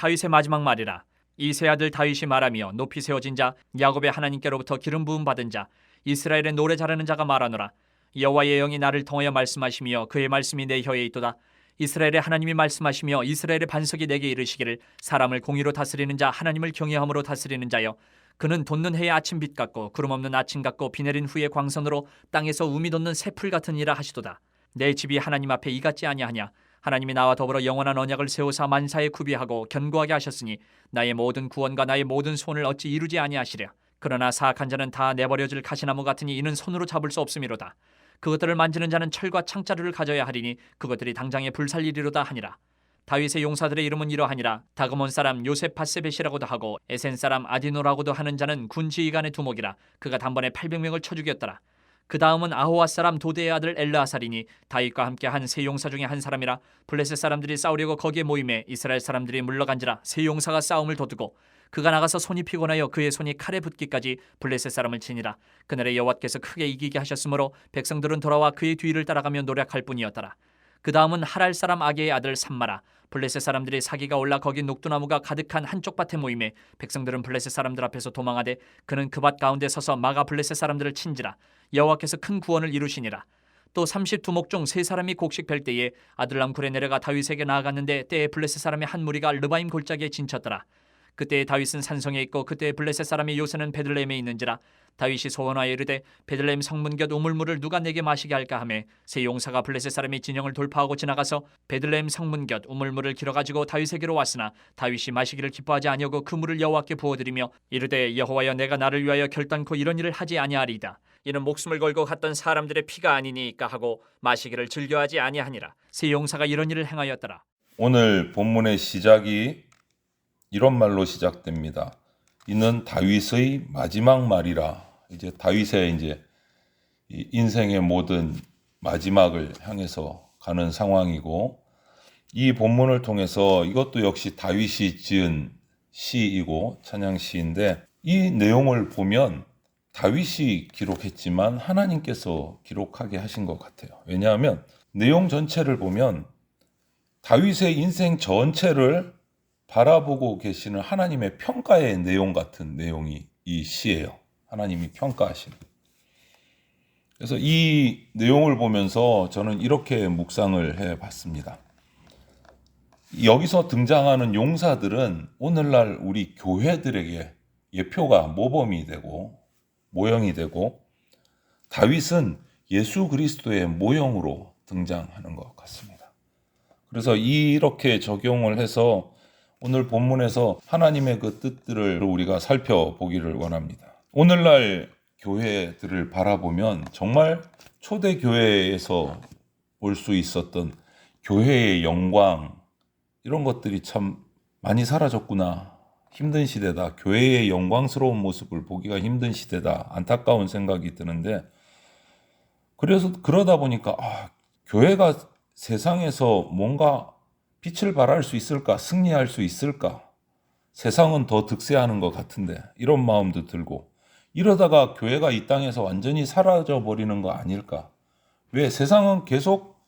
다윗의 마지막 말이라. 이 세 아들 다윗이 말하며 높이 세워진 자 야곱의 하나님께로부터 기름 부음 받은 자 이스라엘의 노래 잘하는 자가 말하노라. 여호와의 영이 나를 통하여 말씀하시며 그의 말씀이 내 혀에 있도다. 이스라엘의 하나님이 말씀하시며 이스라엘의 반석이 내게 이르시기를 사람을 공의로 다스리는 자 하나님을 경외함으로 다스리는 자여 그는 돋는 해의 아침빛 같고 구름 없는 아침 같고 비 내린 후의 광선으로 땅에서 우미 돋는 새풀 같은 이라 하시도다. 내 집이 하나님 앞에 이같지 아니하냐. 하나님이 나와 더불어 영원한 언약을 세우사 만사에 구비하고 견고하게 하셨으니 나의 모든 구원과 나의 모든 소원을 어찌 이루지 아니하시랴. 그러나 사악한 자는 다 내버려질 가시나무 같으니 이는 손으로 잡을 수 없음이로다. 그것들을 만지는 자는 철과 창자루를 가져야 하리니 그것들이 당장에 불살리리로다 하니라. 다윗의 용사들의 이름은 이러하니라. 다그몬 사람 요셉바세벳이라고도 하고 에센 사람 아디노라고도 하는 자는 군 지휘관의 두목이라. 그가 단번에 800명을 쳐 죽였더라. 그 다음은 아호와 사람 도대의 아들 엘르아살이니 다윗과 함께 한 세 용사 중에 한 사람이라. 블레셋 사람들이 싸우려고 거기에 모임에 이스라엘 사람들이 물러간지라. 세 용사가 싸움을 도두고 그가 나가서 손이 피곤하여 그의 손이 칼에 붙기까지 블레셋 사람을 치니라. 그날에 여호와께서 크게 이기게 하셨으므로 백성들은 돌아와 그의 뒤를 따라가며 노력할 뿐이었더라. 그 다음은 하랄 사람 아게의 아들 삼마라. 블레셋 사람들이 사기가 올라 거기 녹두나무가 가득한 한쪽 밭에 모임에 백성들은 블레셋 사람들 앞에서 도망하되 그는 그 밭 가운데 서서 마가 블레셋 사람들을 친지라. 여호와께서 큰 구원을 이루시니라. 또 30두목 중 세 사람이 곡식 벨 때에 아둘람 굴에 내려가 다윗에게 나아갔는데 때에 블레셋 사람의 한 무리가 르바임 골짜기에 진쳤더라. 그때에 다윗은 산성에 있고 그때에 블레셋 사람이 요새는 베들레헴에 있는지라. 다윗이 소원하여 이르되 베들레헴 성문 곁 우물물을 누가 내게 마시게 할까 하매 세 용사가 블레셋 사람의 진영을 돌파하고 지나가서 베들레헴 성문 곁 우물물을 길어가지고 다윗에게로 왔으나 다윗이 마시기를 기뻐하지 아니하고 그 물을 여호와께 부어드리며 이르되 여호와여 내가 나를 위하여 결단코 이런 일을 하지 아니하리이다. 이는 목숨을 걸고 갔던 사람들의 피가 아니니까 하고 마시기를 즐겨하지 아니하니라. 세 용사가 이런 일을 행하였더라. 오늘 본문의 시작이 이런 말로 시작됩니다. 이는 다윗의 마지막 말이라. 이제 다윗의 인생의 모든 마지막을 향해서 가는 상황이고, 이 본문을 통해서 이것도 역시 다윗이 지은 시이고 찬양시인데, 이 내용을 보면 다윗이 기록했지만 하나님께서 기록하게 하신 것 같아요. 왜냐하면 내용 전체를 보면 다윗의 인생 전체를 바라보고 계시는 하나님의 평가의 내용 같은 내용이 이 시예요. 하나님이 평가하시는. 그래서 이 내용을 보면서 저는 이렇게 묵상을 해봤습니다. 여기서 등장하는 용사들은 오늘날 우리 교회들에게 예표가 모범이 되고 모형이 되고, 다윗은 예수 그리스도의 모형으로 등장하는 것 같습니다. 그래서 이렇게 적용을 해서 오늘 본문에서 하나님의 그 뜻들을 우리가 살펴보기를 원합니다. 오늘날 교회들을 바라보면 정말 초대교회에서 볼 수 있었던 교회의 영광, 이런 것들이 참 많이 사라졌구나. 힘든 시대다. 교회의 영광스러운 모습을 보기가 힘든 시대다. 안타까운 생각이 드는데, 그래서 그러다 보니까 교회가 세상에서 뭔가 빛을 발할 수 있을까? 승리할 수 있을까? 세상은 더 득세하는 것 같은데, 이런 마음도 들고, 이러다가 교회가 이 땅에서 완전히 사라져 버리는 거 아닐까? 왜? 세상은 계속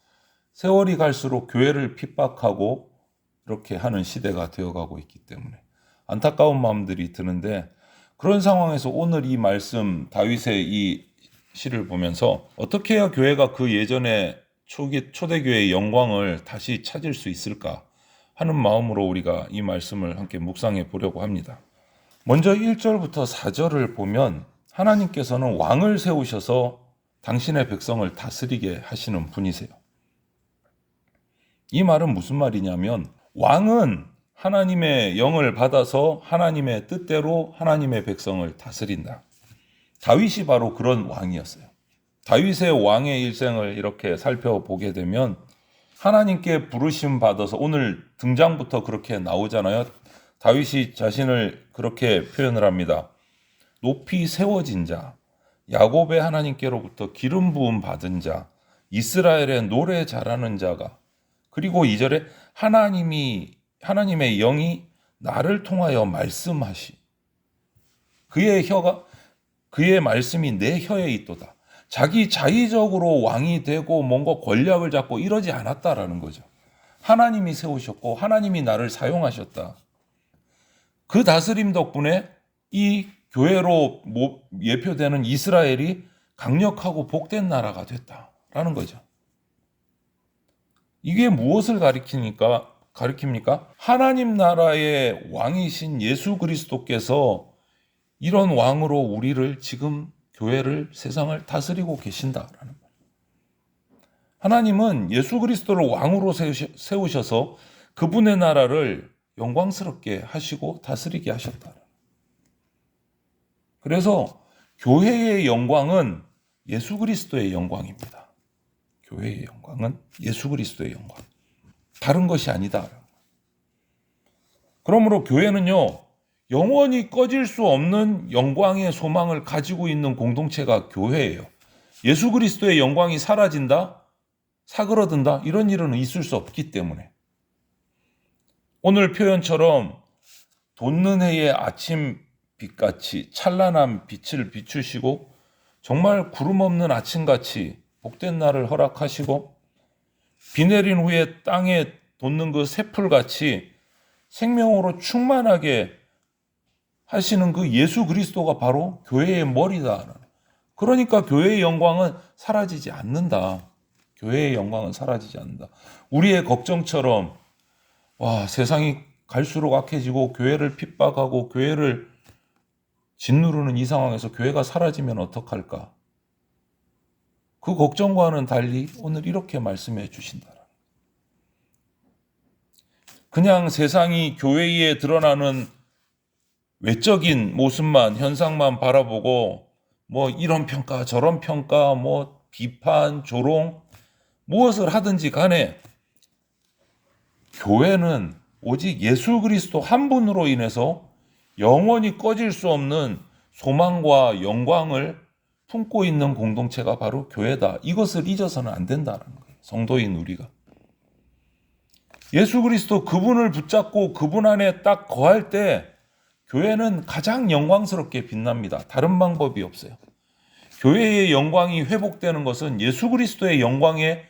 세월이 갈수록 교회를 핍박하고 이렇게 하는 시대가 되어가고 있기 때문에 안타까운 마음들이 드는데, 그런 상황에서 오늘 이 말씀, 다윗의 이 시를 보면서 어떻게 해야 교회가 그 예전의 초대교회의 영광을 다시 찾을 수 있을까 하는 마음으로 우리가 이 말씀을 함께 묵상해 보려고 합니다. 먼저 1절부터 4절을 보면 하나님께서는 왕을 세우셔서 당신의 백성을 다스리게 하시는 분이세요. 이 말은 무슨 말이냐면, 왕은 하나님의 영을 받아서 하나님의 뜻대로 하나님의 백성을 다스린다. 다윗이 바로 그런 왕이었어요. 다윗의 왕의 일생을 이렇게 살펴보게 되면 하나님께 부르심 받아서, 오늘 등장부터 그렇게 나오잖아요. 다윗이 자신을 그렇게 표현을 합니다. 높이 세워진 자, 야곱의 하나님께로부터 기름 부음 받은 자, 이스라엘의 노래 잘하는 자가, 그리고 2절에 하나님의 영이 나를 통하여 말씀하시. 그의 말씀이 내 혀에 있도다. 자기 자의적으로 왕이 되고 뭔가 권력을 잡고 이러지 않았다라는 거죠. 하나님이 세우셨고 하나님이 나를 사용하셨다. 그 다스림 덕분에 이 교회로 예표되는 이스라엘이 강력하고 복된 나라가 됐다라는 거죠. 이게 무엇을 가리킵니까? 하나님 나라의 왕이신 예수 그리스도께서 이런 왕으로 우리를 지금 교회를 세상을 다스리고 계신다라는 거예요. 하나님은 예수 그리스도를 왕으로 세우셔서 그분의 나라를 영광스럽게 하시고 다스리게 하셨다. 그래서 교회의 영광은 예수 그리스도의 영광입니다. 교회의 영광은 예수 그리스도의 영광. 다른 것이 아니다. 그러므로 교회는요, 영원히 꺼질 수 없는 영광의 소망을 가지고 있는 공동체가 교회예요. 예수 그리스도의 영광이 사라진다, 사그러든다, 이런 일은 있을 수 없기 때문에. 오늘 표현처럼 돋는 해의 아침 빛같이 찬란한 빛을 비추시고 정말 구름 없는 아침같이 복된 날을 허락하시고 비 내린 후에 땅에 돋는 그 새풀같이 생명으로 충만하게 하시는 그 예수 그리스도가 바로 교회의 머리다. 그러니까 교회의 영광은 사라지지 않는다. 교회의 영광은 사라지지 않는다. 우리의 걱정처럼 세상이 갈수록 악해지고 교회를 핍박하고 교회를 짓누르는 이 상황에서 교회가 사라지면 어떡할까? 그 걱정과는 달리 오늘 이렇게 말씀해 주신다. 그냥 세상이 교회에 드러나는 외적인 모습만, 현상만 바라보고 이런 평가, 저런 평가, 비판, 조롱, 무엇을 하든지 간에 교회는 오직 예수 그리스도 한 분으로 인해서 영원히 꺼질 수 없는 소망과 영광을 품고 있는 공동체가 바로 교회다. 이것을 잊어서는 안 된다는 거예요. 성도인 우리가. 예수 그리스도 그분을 붙잡고 그분 안에 딱 거할 때 교회는 가장 영광스럽게 빛납니다. 다른 방법이 없어요. 교회의 영광이 회복되는 것은 예수 그리스도의 영광에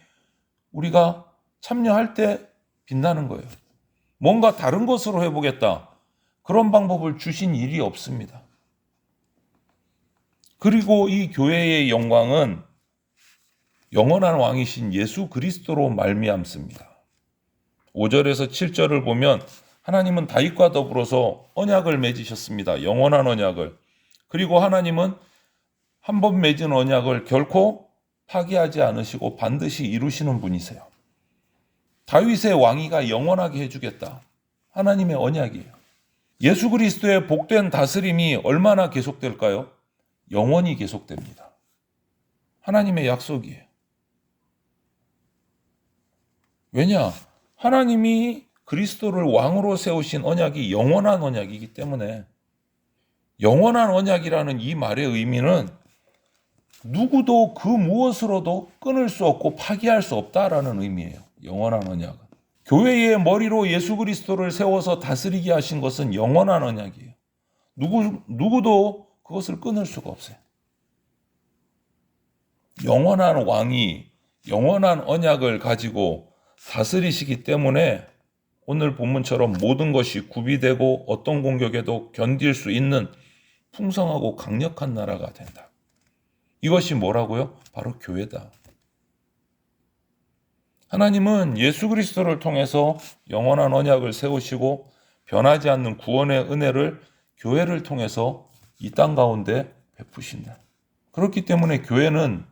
우리가 참여할 때 빛나는 거예요. 뭔가 다른 것으로 해보겠다. 그런 방법을 주신 일이 없습니다. 그리고 이 교회의 영광은 영원한 왕이신 예수 그리스도로 말미암습니다. 5절에서 7절을 보면 하나님은 다윗과 더불어서 언약을 맺으셨습니다. 영원한 언약을. 그리고 하나님은 한 번 맺은 언약을 결코 파기하지 않으시고 반드시 이루시는 분이세요. 다윗의 왕위가 영원하게 해주겠다. 하나님의 언약이에요. 예수 그리스도의 복된 다스림이 얼마나 계속될까요? 영원히 계속됩니다. 하나님의 약속이에요. 왜냐? 하나님이 그리스도를 왕으로 세우신 언약이 영원한 언약이기 때문에 영원한 언약이라는 이 말의 의미는 누구도 그 무엇으로도 끊을 수 없고 파기할 수 없다라는 의미예요. 영원한 언약은. 교회의 머리로 예수 그리스도를 세워서 다스리게 하신 것은 영원한 언약이에요. 누구도 그것을 끊을 수가 없어요. 영원한 왕이 영원한 언약을 가지고 다스리시기 때문에 오늘 본문처럼 모든 것이 구비되고 어떤 공격에도 견딜 수 있는 풍성하고 강력한 나라가 된다. 이것이 뭐라고요? 바로 교회다. 하나님은 예수 그리스도를 통해서 영원한 언약을 세우시고 변하지 않는 구원의 은혜를 교회를 통해서 이 땅 가운데 베푸신다. 그렇기 때문에 교회는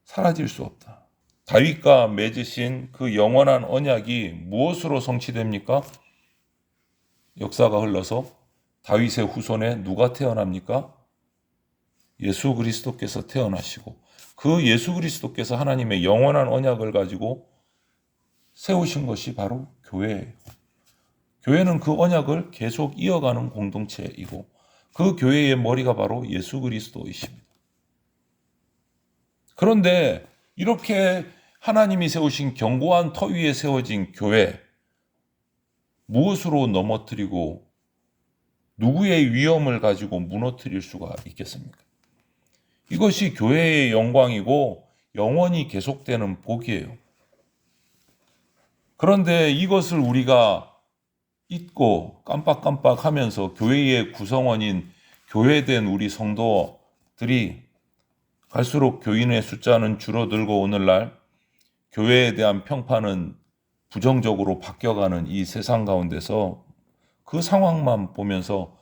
사라질 수 없다. 다윗과 맺으신 그 영원한 언약이 무엇으로 성취됩니까? 역사가 흘러서 다윗의 후손에 누가 태어납니까? 예수 그리스도께서 태어나시고 그 예수 그리스도께서 하나님의 영원한 언약을 가지고 세우신 것이 바로 교회예요. 교회는 그 언약을 계속 이어가는 공동체이고 그 교회의 머리가 바로 예수 그리스도이십니다. 그런데 이렇게 하나님이 세우신 견고한 터 위에 세워진 교회, 무엇으로 넘어뜨리고 누구의 위엄을 가지고 무너뜨릴 수가 있겠습니까? 이것이 교회의 영광이고 영원히 계속되는 복이에요. 그런데 이것을 우리가 잊고 깜빡깜빡하면서 교회의 구성원인 교회된 우리 성도들이 갈수록 교인의 숫자는 줄어들고 오늘날 교회에 대한 평판은 부정적으로 바뀌어가는 이 세상 가운데서 그 상황만 보면서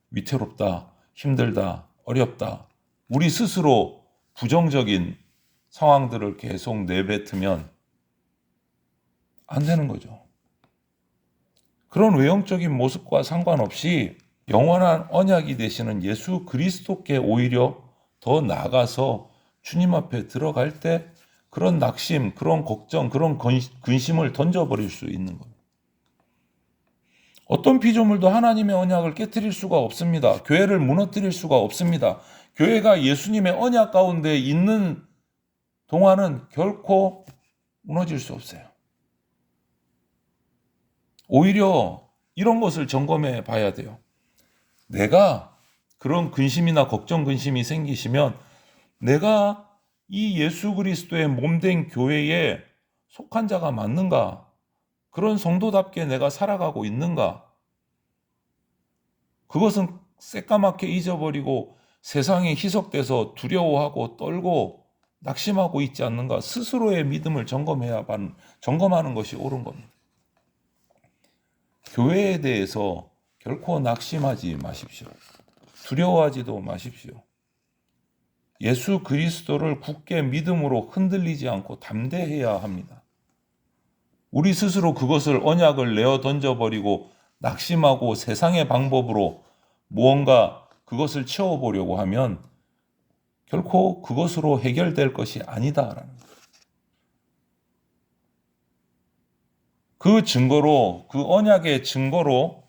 위태롭다, 힘들다, 어렵다, 우리 스스로 부정적인 상황들을 계속 내뱉으면 안 되는 거죠. 그런 외형적인 모습과 상관없이 영원한 언약이 되시는 예수 그리스도께 오히려 더 나아가서 주님 앞에 들어갈 때 그런 낙심, 그런 걱정, 그런 근심을 던져버릴 수 있는 겁니다. 어떤 피조물도 하나님의 언약을 깨트릴 수가 없습니다. 교회를 무너뜨릴 수가 없습니다. 교회가 예수님의 언약 가운데 있는 동안은 결코 무너질 수 없어요. 오히려 이런 것을 점검해 봐야 돼요. 내가 그런 근심이나 걱정, 근심이 생기시면 내가 이 예수 그리스도의 몸된 교회에 속한 자가 맞는가? 그런 성도답게 내가 살아가고 있는가? 그것은 새까맣게 잊어버리고 세상에 희석돼서 두려워하고 떨고 낙심하고 있지 않는가? 스스로의 믿음을 점검하는 것이 옳은 겁니다. 교회에 대해서 결코 낙심하지 마십시오. 두려워하지도 마십시오. 예수 그리스도를 굳게 믿음으로 흔들리지 않고 담대해야 합니다. 우리 스스로 그것을 언약을 내어 던져버리고 낙심하고 세상의 방법으로 무언가 그것을 채워보려고 하면 결코 그것으로 해결될 것이 아니다라는 거예요. 그 증거로, 그 언약의 증거로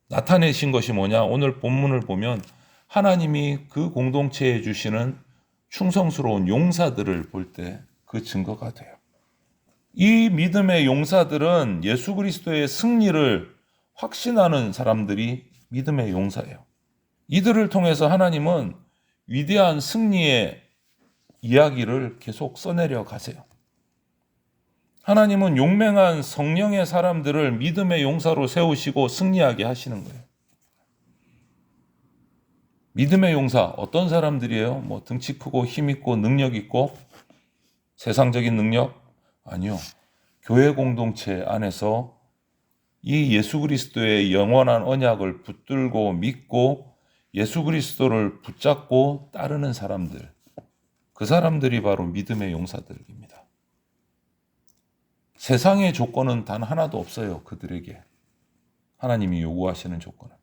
나타내신 것이 뭐냐? 오늘 본문을 보면 하나님이 그 공동체에 주시는 충성스러운 용사들을 볼 때 그 증거가 돼요. 이 믿음의 용사들은 예수 그리스도의 승리를 확신하는 사람들이 믿음의 용사예요. 이들을 통해서 하나님은 위대한 승리의 이야기를 계속 써내려 가세요. 하나님은 용맹한 성령의 사람들을 믿음의 용사로 세우시고 승리하게 하시는 거예요. 믿음의 용사 어떤 사람들이에요? 뭐 등치 크고 힘 있고 능력 있고 세상적인 능력? 아니요. 교회 공동체 안에서 이 예수 그리스도의 영원한 언약을 붙들고 믿고 예수 그리스도를 붙잡고 따르는 사람들. 그 사람들이 바로 믿음의 용사들입니다. 세상의 조건은 단 하나도 없어요. 그들에게. 하나님이 요구하시는 조건은.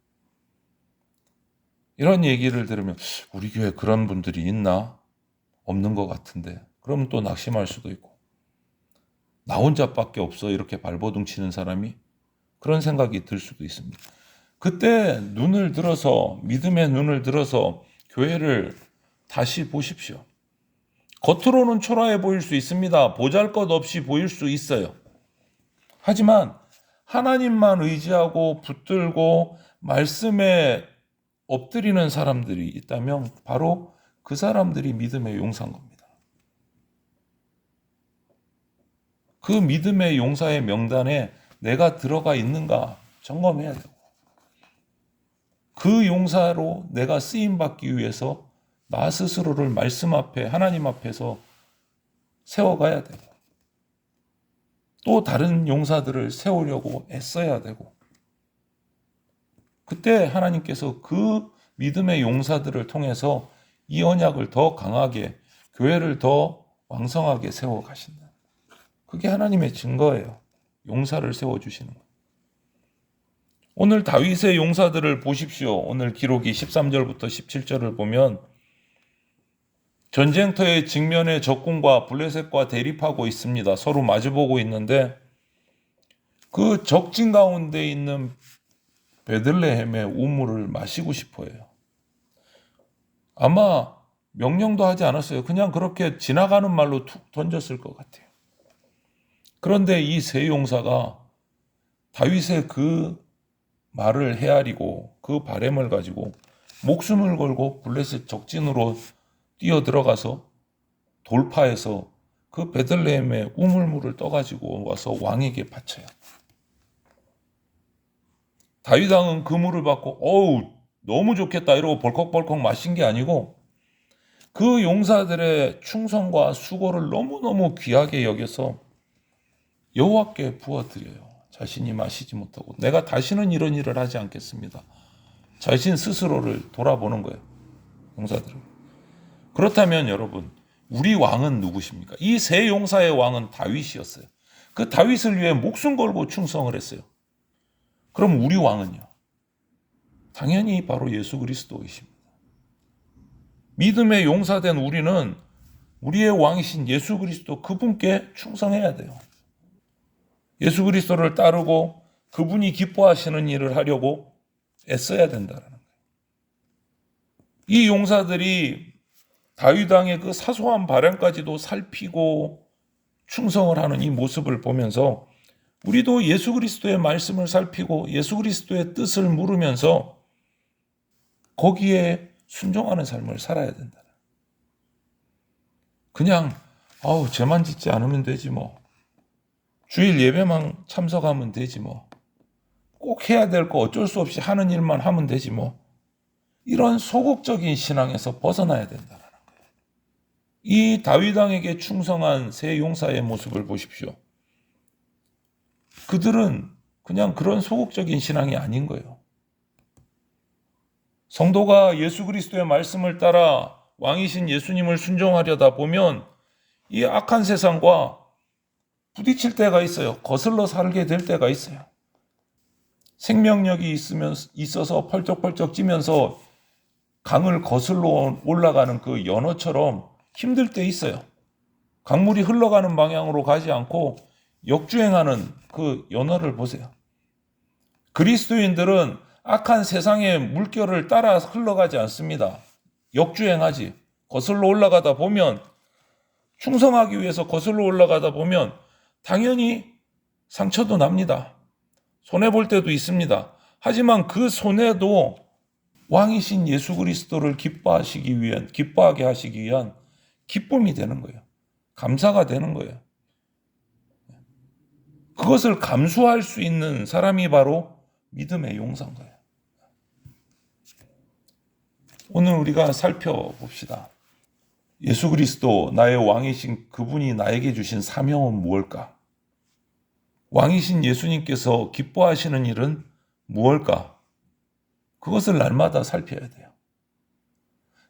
이런 얘기를 들으면 우리 교회에 그런 분들이 있나? 없는 것 같은데. 그럼 또 낙심할 수도 있고. 나 혼자밖에 없어 이렇게 발버둥 치는 사람이? 그런 생각이 들 수도 있습니다. 그때 눈을 들어서 믿음의 눈을 들어서 교회를 다시 보십시오. 겉으로는 초라해 보일 수 있습니다. 보잘것없이 보일 수 있어요. 하지만 하나님만 의지하고 붙들고 말씀에 엎드리는 사람들이 있다면 바로 그 사람들이 믿음의 용사인 겁니다. 그 믿음의 용사의 명단에 내가 들어가 있는가 점검해야 되고 그 용사로 내가 쓰임받기 위해서 나 스스로를 말씀 앞에 하나님 앞에서 세워가야 되고 또 다른 용사들을 세우려고 애써야 되고 그때 하나님께서 그 믿음의 용사들을 통해서 이 언약을 더 강하게 교회를 더 왕성하게 세워가신다. 그게 하나님의 증거예요. 용사를 세워주시는 것. 오늘 다윗의 용사들을 보십시오. 오늘 기록이 13절부터 17절을 보면 전쟁터의 직면에 적군과 블레셋과 대립하고 있습니다. 서로 마주보고 있는데 그 적진 가운데 있는 베들레헴의 우물을 마시고 싶어 해요. 아마 명령도 하지 않았어요. 그냥 그렇게 지나가는 말로 툭 던졌을 것 같아요. 그런데 이 세 용사가 다윗의 그 말을 헤아리고 그 바램을 가지고 목숨을 걸고 블레셋 적진으로 뛰어 들어가서 돌파해서 그 베들레헴의 우물물을 떠가지고 와서 왕에게 바쳐요. 다윗 왕은 그 물을 받고 어우 너무 좋겠다 이러고 벌컥벌컥 마신 게 아니고 그 용사들의 충성과 수고를 너무너무 귀하게 여겨서 여호와께 부어드려요. 자신이 마시지 못하고 내가 다시는 이런 일을 하지 않겠습니다. 자신 스스로를 돌아보는 거예요. 용사들은. 그렇다면 여러분 우리 왕은 누구십니까? 이 세 용사의 왕은 다윗이었어요. 그 다윗을 위해 목숨 걸고 충성을 했어요. 그럼 우리 왕은요? 당연히 바로 예수 그리스도이십니다. 믿음의 용사된 우리는 우리의 왕이신 예수 그리스도 그분께 충성해야 돼요. 예수 그리스도를 따르고 그분이 기뻐하시는 일을 하려고 애써야 된다는 거예요. 이 용사들이 다윗 왕의 그 사소한 바람까지도 살피고 충성을 하는 이 모습을 보면서 우리도 예수 그리스도의 말씀을 살피고 예수 그리스도의 뜻을 물으면서 거기에 순종하는 삶을 살아야 된다. 그냥 죄만 짓지 않으면 되지 뭐. 주일 예배만 참석하면 되지 뭐. 꼭 해야 될 거 어쩔 수 없이 하는 일만 하면 되지 뭐. 이런 소극적인 신앙에서 벗어나야 된다는 거예요. 이 다윗 왕에게 충성한 세 용사의 모습을 보십시오. 그들은 그냥 그런 소극적인 신앙이 아닌 거예요. 성도가 예수 그리스도의 말씀을 따라 왕이신 예수님을 순종하려다 보면 이 악한 세상과 부딪힐 때가 있어요. 거슬러 살게 될 때가 있어요. 생명력이 있어서 펄쩍펄쩍 찌면서 강을 거슬러 올라가는 그 연어처럼 힘들 때 있어요. 강물이 흘러가는 방향으로 가지 않고 역주행하는 그 연어를 보세요. 그리스도인들은 악한 세상의 물결을 따라 흘러가지 않습니다. 역주행하지. 거슬러 올라가다 보면 충성하기 위해서 거슬러 올라가다 보면 당연히 상처도 납니다. 손해볼 때도 있습니다. 하지만 그 손해도 왕이신 예수 그리스도를 기뻐하게 하시기 위한 기쁨이 되는 거예요. 감사가 되는 거예요. 그것을 감수할 수 있는 사람이 바로 믿음의 용사인 거예요. 오늘 우리가 살펴봅시다. 예수 그리스도 나의 왕이신 그분이 나에게 주신 사명은 무엇일까? 왕이신 예수님께서 기뻐하시는 일은 무엇일까? 그것을 날마다 살펴야 돼요.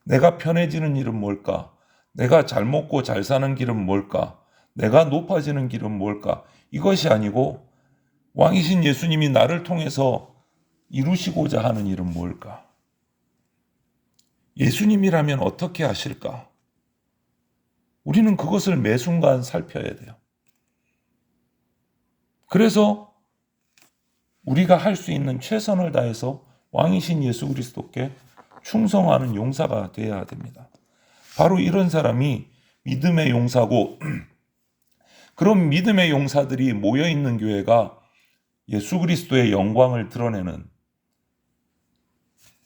내가 편해지는 일은 뭘까? 내가 잘 먹고 잘 사는 길은 뭘까? 내가 높아지는 길은 뭘까? 이것이 아니고 왕이신 예수님이 나를 통해서 이루시고자 하는 일은 뭘까? 예수님이라면 어떻게 하실까? 우리는 그것을 매 순간 살펴야 돼요. 그래서 우리가 할 수 있는 최선을 다해서 왕이신 예수 그리스도께 충성하는 용사가 되어야 됩니다. 바로 이런 사람이 믿음의 용사고 그런 믿음의 용사들이 모여있는 교회가 예수 그리스도의 영광을 드러내는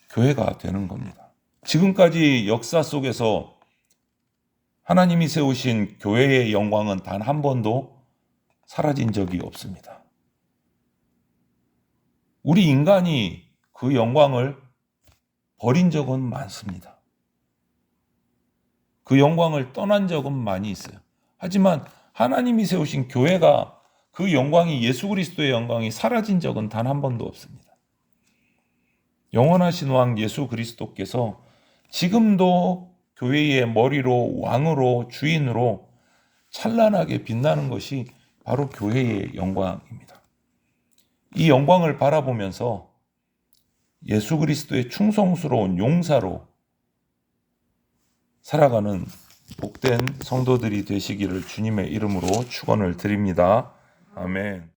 교회가 되는 겁니다. 지금까지 역사 속에서 하나님이 세우신 교회의 영광은 단 한 번도 사라진 적이 없습니다. 우리 인간이 그 영광을 버린 적은 많습니다. 그 영광을 떠난 적은 많이 있어요. 하지만 하나님이 세우신 교회가 그 영광이 예수 그리스도의 영광이 사라진 적은 단 한 번도 없습니다. 영원하신 왕 예수 그리스도께서 지금도 교회의 머리로 왕으로 주인으로 찬란하게 빛나는 것이 바로 교회의 영광입니다. 이 영광을 바라보면서 예수 그리스도의 충성스러운 용사로 살아가는 복된 성도들이 되시기를 주님의 이름으로 축원을 드립니다. 아멘.